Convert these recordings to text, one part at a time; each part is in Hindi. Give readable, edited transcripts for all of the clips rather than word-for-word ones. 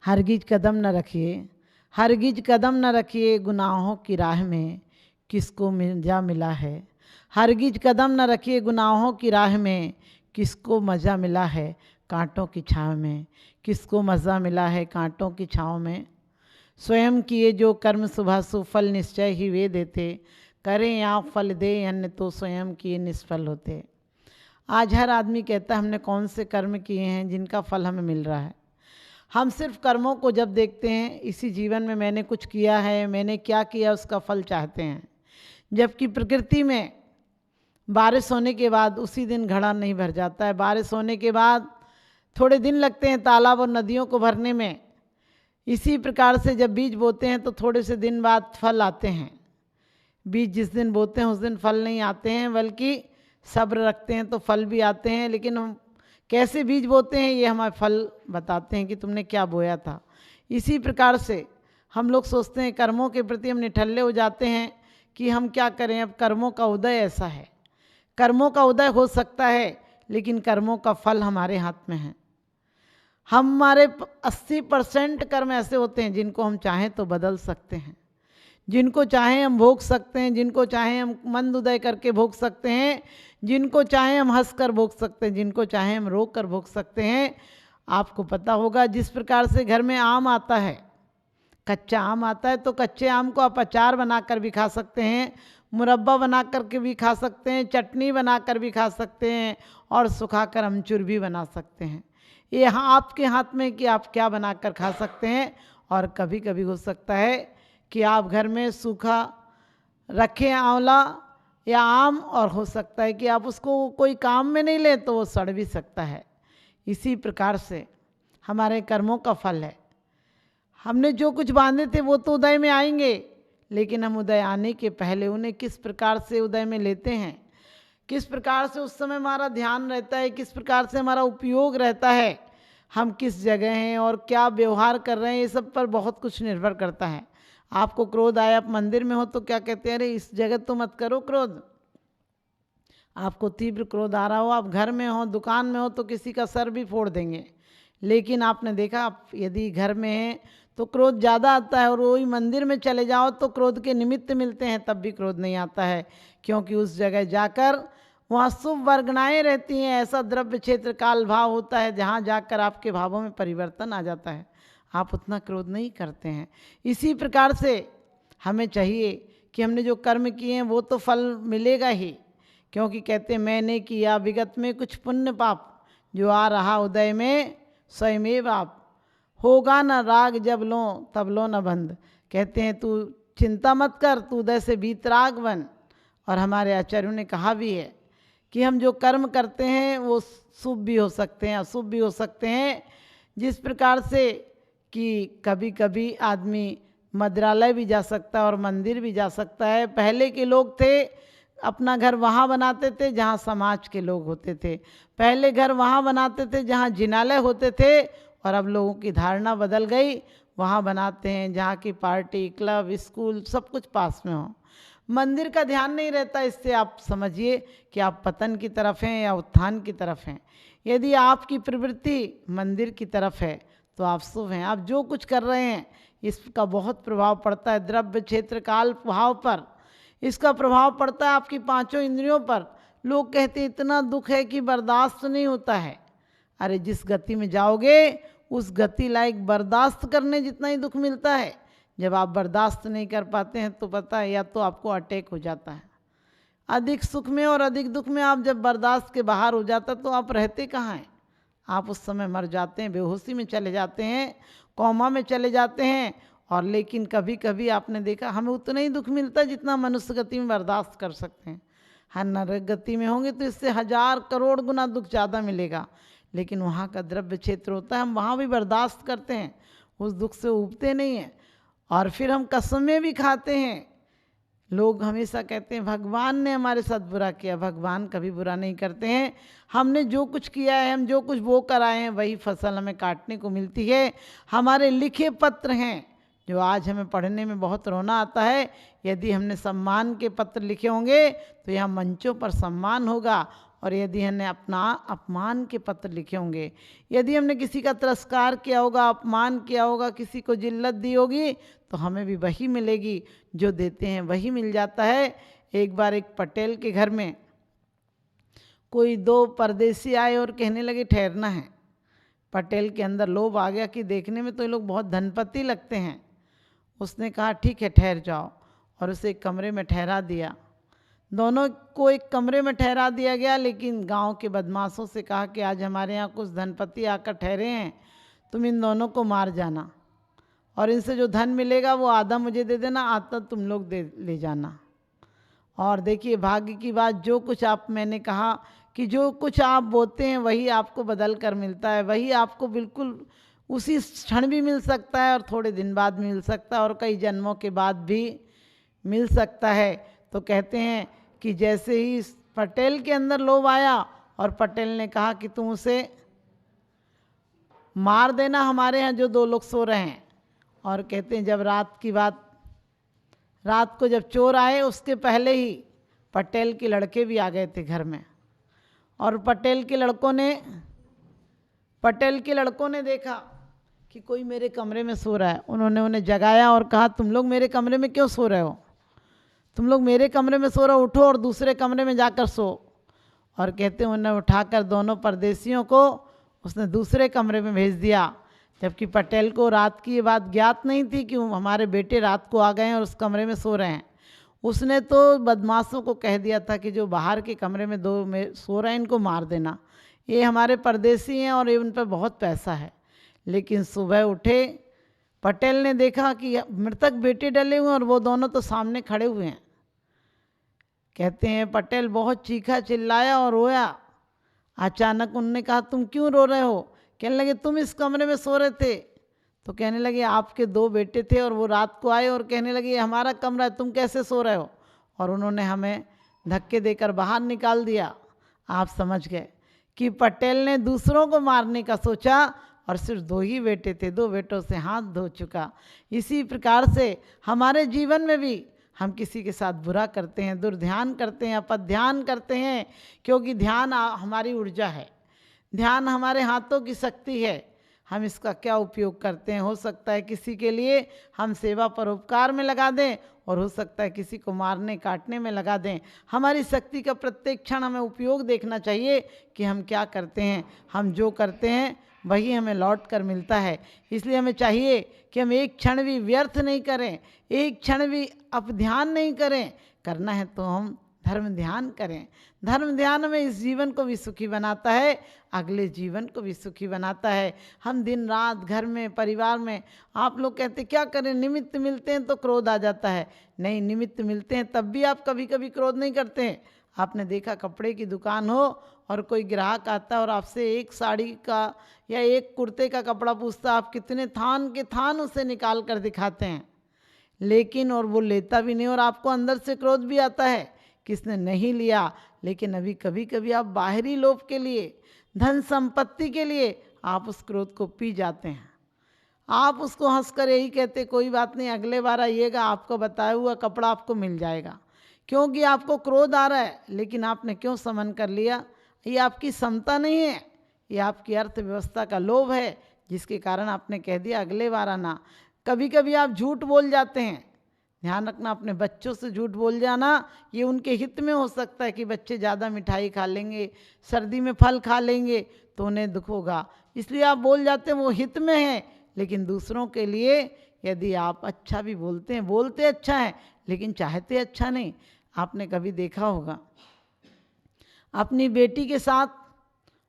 हरगिज कदम न रखिए, हरगिज कदम न रखिए गुनाहों की राह में, किसको मज़ा मिला है। हरगिज कदम न रखिए गुनाहों की राह में, किसको मज़ा मिला है कांटों की छाँव में, किसको मज़ा मिला है कांटों की छाँव में। स्वयं किए जो कर्म सुबह सुफल निश्चय ही वे देते, करें आप फल दे अन्य तो स्वयं किए निष्फल होते। आज हर आदमी कहता है हमने कौन से कर्म किए हैं जिनका फल हमें मिल रहा है। हम सिर्फ कर्मों को जब देखते हैं, इसी जीवन में मैंने कुछ किया है, मैंने क्या किया उसका फल चाहते हैं। जबकि प्रकृति में बारिश होने के बाद उसी दिन घड़ा नहीं भर जाता है। बारिश होने के बाद थोड़े दिन लगते हैं तालाब और नदियों को भरने में। इसी प्रकार से जब बीज बोते हैं तो थोड़े से दिन बाद फल आते हैं। बीज जिस दिन बोते हैं उस दिन फल नहीं आते हैं, बल्कि सब्र रखते हैं तो फल भी आते हैं। लेकिन हम कैसे बीज बोते हैं ये हमें फल बताते हैं कि तुमने क्या बोया था। इसी प्रकार से हम लोग सोचते हैं कर्मों के प्रति हम निठल्ले हो जाते हैं कि हम क्या करें। अब कर्मों का उदय ऐसा है, कर्मों का उदय हो सकता है लेकिन कर्मों का फल हमारे हाथ में है। हमारे 80% कर्म ऐसे होते हैं जिनको हम चाहें तो बदल सकते हैं, जिनको चाहें हम भोग सकते हैं, जिनको चाहें हम मंद उदय करके भोग सकते हैं, जिनको चाहें हम हंस कर भोग सकते हैं, जिनको चाहें हम रो कर भोग सकते हैं। आपको पता होगा जिस प्रकार से घर में आम आता है, कच्चा आम आता है तो कच्चे आम को आप अचार बनाकर भी खा सकते हैं, मुरब्बा बना कर के भी खा सकते हैं, चटनी बना कर भी खा सकते हैं और सुखाकर अमचूर भी बना सकते हैं। ये यहाँ आपके हाथ में कि आप क्या बनाकर खा सकते हैं। और कभी कभी हो सकता है कि आप घर में सूखा रखें आंवला या आम, और हो सकता है कि आप उसको कोई काम में नहीं ले तो वो सड़ भी सकता है। इसी प्रकार से हमारे कर्मों का फल है। हमने जो कुछ बांधे थे वो तो उदय में आएंगे, लेकिन हम उदय आने के पहले उन्हें किस प्रकार से उदय में लेते हैं, किस प्रकार से उस समय हमारा ध्यान रहता है, किस प्रकार से हमारा उपयोग रहता है, हम किस जगह हैं और क्या व्यवहार कर रहे हैं, ये सब पर बहुत कुछ निर्भर करता है। आपको क्रोध आया, आप मंदिर में हो तो क्या कहते हैं, अरे इस जगह तो मत करो क्रोध। आपको तीव्र क्रोध आ रहा हो, आप घर में हो, दुकान में हो तो किसी का सर भी फोड़ देंगे। लेकिन आपने देखा आप यदि घर में हैं तो क्रोध ज़्यादा आता है, और वही मंदिर में चले जाओ तो क्रोध के निमित्त मिलते हैं तब भी क्रोध नहीं आता है, क्योंकि उस जगह जाकर वहाँ शुभ वर्गणाएँ रहती हैं। ऐसा द्रव्य क्षेत्र काल भाव होता है जहाँ जाकर आपके भावों में परिवर्तन आ जाता है, आप उतना क्रोध नहीं करते हैं। इसी प्रकार से हमें चाहिए कि हमने जो कर्म किए हैं वो तो फल मिलेगा ही, क्योंकि कहते हैं मैंने किया विगत में कुछ पुण्य पाप, जो आ रहा उदय में स्वयमेव आप, होगा न राग जब लो तब लो न बंध। कहते हैं तू चिंता मत कर, तू उदय से बीतराग बन। और हमारे आचार्यों ने कहा भी है कि हम जो कर्म करते हैं वो शुभ भी हो सकते हैं, अशुभ भी हो सकते हैं। जिस प्रकार से कि कभी कभी आदमी मंदिरालय भी जा सकता है और मंदिर भी जा सकता है। पहले के लोग थे अपना घर वहाँ बनाते थे जहाँ समाज के लोग होते थे, पहले घर वहाँ बनाते थे जहाँ जिनालय होते थे, और अब लोगों की धारणा बदल गई, वहाँ बनाते हैं जहाँ की पार्टी क्लब स्कूल सब कुछ पास में हो। मंदिर का ध्यान नहीं रहता। इससे आप समझिए कि आप पतन की तरफ हैं या उत्थान की तरफ हैं। यदि आपकी प्रवृत्ति मंदिर की तरफ है तो आप शुभ हैं। आप जो कुछ कर रहे हैं इसका बहुत प्रभाव पड़ता है द्रव्य क्षेत्र काल भाव पर, इसका प्रभाव पड़ता है आपकी पांचों इंद्रियों पर। लोग कहते हैं इतना दुख है कि बर्दाश्त नहीं होता है। अरे जिस गति में जाओगे उस गति लायक बर्दाश्त करने जितना ही दुख मिलता है। जब आप बर्दाश्त नहीं कर पाते हैं तो पता है या तो आपको अटैक हो जाता है। अधिक सुख में और अधिक दुख में आप जब बर्दाश्त के बाहर हो जाता तो आप रहते कहाँ हैं? आप उस समय मर जाते हैं, बेहोशी में चले जाते हैं, कोमा में चले जाते हैं। और लेकिन कभी कभी आपने देखा हमें उतना ही दुख मिलता है जितना मनुष्य गति में बर्दाश्त कर सकते हैं। हर नरक गति में होंगे तो इससे 1000 करोड़ गुना दुख ज़्यादा मिलेगा। लेकिन वहाँ का द्रव्य क्षेत्र होता है, हम वहाँ भी बर्दाश्त करते हैं, उस दुख से ऊबते नहीं हैं। और फिर हम कसमें भी खाते हैं। लोग हमेशा कहते हैं भगवान ने हमारे साथ बुरा किया, भगवान कभी बुरा नहीं करते हैं। हमने जो कुछ किया है, हम जो कुछ बो कर आए हैं वही फसल हमें काटने को मिलती है। हमारे लिखे पत्र हैं जो आज हमें पढ़ने में बहुत रोना आता है। यदि हमने सम्मान के पत्र लिखे होंगे तो यहाँ मंचों पर सम्मान होगा और यदि हमने अपना अपमान के पत्र लिखे होंगे, यदि हमने किसी का तिरस्कार किया होगा, अपमान किया होगा, किसी को जिल्लत दी होगी, तो हमें भी वही मिलेगी, जो देते हैं वही मिल जाता है। एक बार एक पटेल के घर में कोई 2 परदेसी आए और कहने लगे ठहरना है। पटेल के अंदर लोभ आ गया कि देखने में तो ये लोग बहुत धनपति लगते हैं। उसने कहा ठीक है ठहर जाओ, और उसे एक कमरे में ठहरा दिया। दोनों को एक कमरे में ठहरा दिया गया, लेकिन गांव के बदमाशों से कहा कि आज हमारे यहाँ कुछ धनपति आकर ठहरे हैं, तुम इन दोनों को मार जाना, और इनसे जो धन मिलेगा वो आधा मुझे दे देना, आधा तुम लोग दे ले जाना। और देखिए भाग्य की बात, जो कुछ आप, मैंने कहा कि जो कुछ आप बोते हैं वही आपको बदल कर मिलता है, वही आपको बिल्कुल उसी क्षण भी मिल सकता है, और थोड़े दिन बाद मिल सकता है, और कई जन्मों के बाद भी मिल सकता है। तो कहते हैं कि जैसे ही पटेल के अंदर लोभ आया और पटेल ने कहा कि तुम उसे मार देना, हमारे यहाँ जो 2 लोग सो रहे हैं। और कहते हैं जब रात को जब चोर आए, उसके पहले ही पटेल के लड़के भी आ गए थे घर में, और पटेल के लड़कों ने देखा कि कोई मेरे कमरे में सो रहा है। उन्होंने उन्हें जगाया और कहा तुम लोग मेरे कमरे में क्यों सो रहे हो, तुम लोग मेरे कमरे में सो रहे हो, उठो और दूसरे कमरे में जाकर सो। और कहते हैं उन्हें उठाकर दोनों परदेशियों को उसने दूसरे कमरे में भेज दिया, जबकि पटेल को रात की ये बात ज्ञात नहीं थी कि हमारे बेटे रात को आ गए हैं और उस कमरे में सो रहे हैं। उसने तो बदमाशों को कह दिया था कि जो बाहर के कमरे में 2 में सो रहे हैं इनको मार देना, ये हमारे परदेसी हैं और ये उन पर बहुत पैसा है। लेकिन सुबह उठे, पटेल ने देखा कि मृतक बेटे डले हुए हैं और वो दोनों तो सामने खड़े हुए हैं। कहते हैं पटेल बहुत चीखा चिल्लाया और रोया। अचानक उन्होंने कहा तुम क्यों रो रहे हो? कहने लगे तुम इस कमरे में सो रहे थे। तो कहने लगे आपके 2 बेटे थे और वो रात को आए और कहने लगे ये हमारा कमरा है, तुम कैसे सो रहे हो? और उन्होंने हमें धक्के देकर बाहर निकाल दिया। आप समझ गए कि पटेल ने दूसरों को मारने का सोचा, और सिर्फ 2 ही बेटे थे, 2 बेटों से हाथ धो चुका। इसी प्रकार से हमारे जीवन में भी हम किसी के साथ बुरा करते हैं, दुर्ध्यान करते हैं, अपध्यान करते हैं, क्योंकि ध्यान हमारी ऊर्जा है, ध्यान हमारे हाथों की शक्ति है। हम इसका क्या उपयोग करते हैं? हो सकता है किसी के लिए हम सेवा परोपकार में लगा दें, और हो सकता है किसी को मारने काटने में लगा दें। हमारी शक्ति का प्रत्येक क्षण हमें उपयोग देखना चाहिए कि हम क्या करते हैं। हम जो करते हैं वही हमें लौट कर मिलता है। इसलिए हमें चाहिए कि हम एक क्षण भी व्यर्थ नहीं करें, एक क्षण भी अपध्यान नहीं करें। करना है तो हम धर्म ध्यान करें। धर्म ध्यान हमें इस जीवन को भी सुखी बनाता है, अगले जीवन को भी सुखी बनाता है। हम दिन रात घर में, परिवार में, आप लोग कहते क्या करें, निमित्त मिलते हैं तो क्रोध आ जाता है। नहीं, निमित्त मिलते हैं तब भी आप कभी कभी क्रोध नहीं करते हैं। आपने देखा कपड़े की दुकान हो और कोई ग्राहक आता है और आपसे एक साड़ी का या एक कुर्ते का कपड़ा पूछता, आप कितने थान के थान उसे निकाल कर दिखाते हैं, लेकिन और वो लेता भी नहीं, और आपको अंदर से क्रोध भी आता है किसने नहीं लिया। लेकिन अभी कभी कभी आप बाहरी लोभ के लिए, धन संपत्ति के लिए आप उस क्रोध को पी जाते हैं। आप उसको हंसकर यही कहते कोई बात नहीं, अगले बार आइएगा, आपको बताया हुआ कपड़ा आपको मिल जाएगा। क्योंकि आपको क्रोध आ रहा है, लेकिन आपने क्यों समन कर लिया? ये आपकी समता नहीं है, ये आपकी अर्थव्यवस्था का लोभ है, जिसके कारण आपने कह दिया अगले बार आना। कभी कभी आप झूठ बोल जाते हैं। ध्यान रखना, अपने बच्चों से झूठ बोल जाना ये उनके हित में हो सकता है कि बच्चे ज़्यादा मिठाई खा लेंगे, सर्दी में फल खा लेंगे तो उन्हें दुख होगा, इसलिए आप बोल जाते हैं, वो हित में है। लेकिन दूसरों के लिए यदि आप अच्छा भी बोलते हैं, बोलते अच्छा है लेकिन चाहते अच्छा नहीं। आपने कभी देखा होगा अपनी बेटी के साथ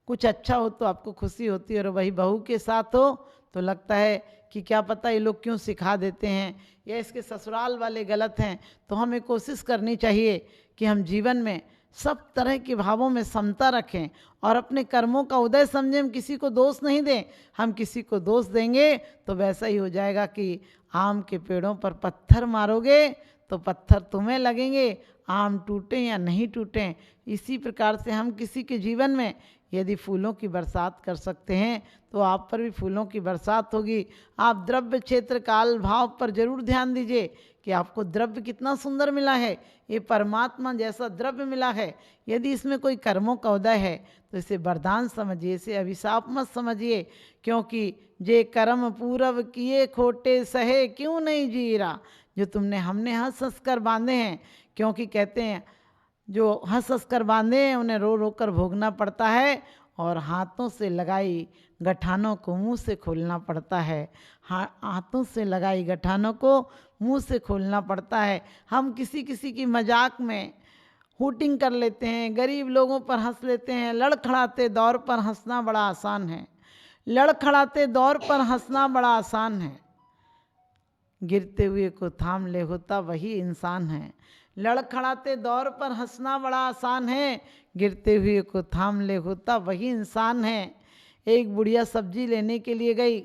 कुछ अच्छा हो तो आपको खुशी होती है, और वही बहू के साथ हो तो लगता है कि क्या पता ये लोग क्यों सिखा देते हैं, या इसके ससुराल वाले गलत हैं। तो हमें कोशिश करनी चाहिए कि हम जीवन में सब तरह के भावों में समता रखें और अपने कर्मों का उदय समझें। हम किसी को दोष नहीं दें। हम किसी को दोष देंगे तो वैसा ही हो जाएगा कि आम के पेड़ों पर पत्थर मारोगे तो पत्थर तुम्हें लगेंगे, आम टूटें या नहीं टूटें, इसी प्रकार से हम किसी के जीवन में यदि फूलों की बरसात कर सकते हैं तो आप पर भी फूलों की बरसात होगी। आप द्रव्य क्षेत्र काल भाव पर जरूर ध्यान दीजिए कि आपको द्रव्य कितना सुंदर मिला है, ये परमात्मा जैसा द्रव्य मिला है। यदि इसमें कोई कर्मों का उदय है तो इसे वरदान समझिए, इसे अभिशाप मत समझिए, क्योंकि जे कर्म पूरव किए खोटे सहे क्यों नहीं जीरा। जो तुमने हमने हंस हंस कर बांधे हैं, क्योंकि कहते हैं जो हंस हंस कर बांधे हैं उन्हें रो रो कर भोगना पड़ता है, और हाथों से लगाई गठानों को मुंह से खोलना पड़ता है। हाथों से लगाई गठानों को मुंह से खोलना पड़ता है। हम किसी किसी की मजाक में हूटिंग कर लेते हैं, गरीब लोगों पर हंस लेते हैं। लड़खड़ाते दौर पर हंसना बड़ा आसान है, लड़खड़ाते दौर पर हंसना बड़ा आसान है। गिरते हुए को थाम ले होता वही इंसान है। लड़खड़ाते दौर पर हंसना बड़ा आसान है, गिरते हुए को थाम ले होता वही इंसान है। एक बुढ़िया सब्जी लेने के लिए गई,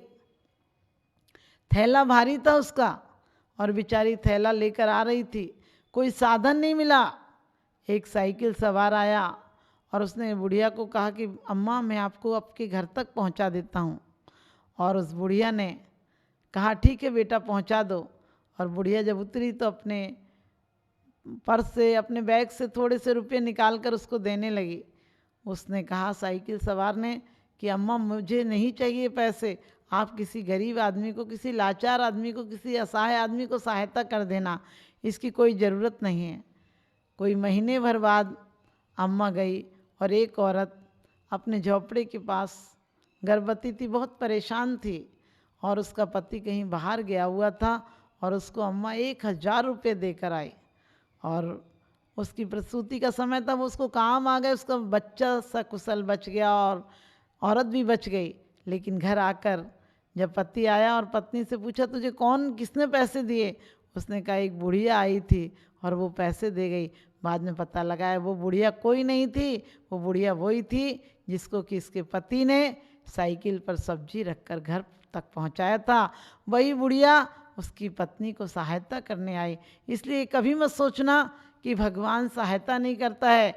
थैला भारी था उसका और बेचारी थैला लेकर आ रही थी, कोई साधन नहीं मिला। एक साइकिल सवार आया और उसने बुढ़िया को कहा कि अम्मा मैं आपको आपके घर तक पहुंचा देता हूं। और उस बुढ़िया ने कहा ठीक है बेटा पहुंचा दो। और बुढ़िया जब उतरी तो अपने पर्स से अपने बैग से थोड़े से रुपए निकाल कर उसको देने लगी। उसने कहा साइकिल सवार ने कि अम्मा मुझे नहीं चाहिए पैसे, आप किसी गरीब आदमी को, किसी लाचार आदमी को, किसी असहाय आदमी को सहायता कर देना, इसकी कोई ज़रूरत नहीं है। कोई महीने भर बाद अम्मा गई और एक औरत अपने झोपड़े के पास गर्भवती थी, बहुत परेशान थी और उसका पति कहीं बाहर गया हुआ था और उसको अम्मा 1000 रुपये देकर आई। और उसकी प्रसूति का समय था, वो उसको काम आ गए, उसका बच्चा सकुशल बच गया और औरत भी बच गई। लेकिन घर आकर जब पति आया और पत्नी से पूछा तुझे कौन किसने पैसे दिए, उसने कहा एक बुढ़िया आई थी और वो पैसे दे गई। बाद में पता लगाया वो बुढ़िया कोई नहीं थी, वो बुढ़िया वही थी जिसको कि इसके पति ने साइकिल पर सब्जी रखकर घर तक पहुंचाया था। वही बुढ़िया उसकी पत्नी को सहायता करने आई। इसलिए कभी मत सोचना कि भगवान सहायता नहीं करता है।